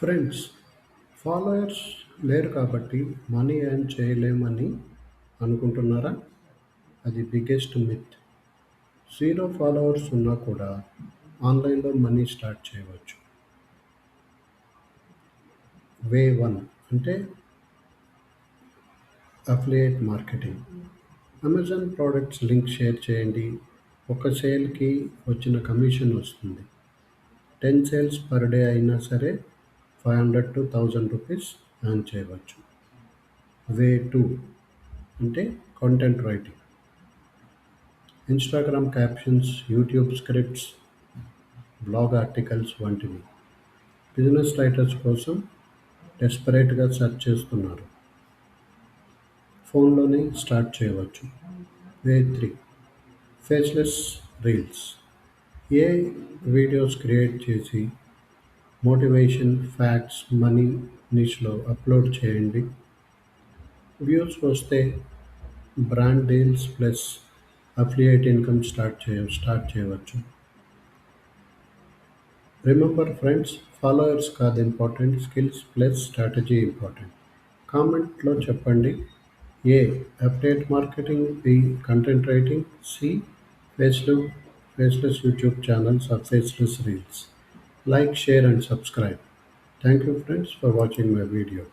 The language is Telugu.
ఫ్రెండ్స్, ఫాలోయర్స్ లేరు కాబట్టి మనీ ఎర్న్ చేయలేమని అనుకుంటున్నారా? అది బిగ్గెస్ట్ మిత్. జీరో ఫాలోవర్స్ ఉన్నా కూడా ఆన్లైన్లో మనీ స్టార్ట్ చేయవచ్చు. వే 1 అంటే affiliate marketing. Amazon products link share చేయండి. ఒక సేల్కి వచ్చిన కమిషన్ వస్తుంది. 10 సేల్స్ పర్ డే అయినా సరే 500 to 1000 రూపీస్ ఎర్న్ చేయవచ్చు. వే 2 అంటే content writing. Instagram captions, YouTube scripts, blog articles వంటివి. బిజినెస్ రైటర్స్ కోసం డెస్పరేట్‌గా సెర్చ్ చేస్తున్నారు. ఫోన్‌లోనే స్టార్ట్ చేయవచ్చు. Way 3 faceless reels. AI videos create చేసి మోటివేషన్, ఫ్యాక్ట్స్, మనీ నిష్‌లో అప్లోడ్ చేయండి. వ్యూస్ వస్తే brand deals plus affiliate income start చేయవచ్చు. రిమెంబర్ ఫ్రెండ్స్, ఫాలోవర్స్ కాదు important, skills plus strategy important. కామెంట్లో చెప్పండి. A affiliate marketing, B content writing, C faceless YouTube channels or faceless reels. Like, share and subscribe. Thank you friends for watching my video.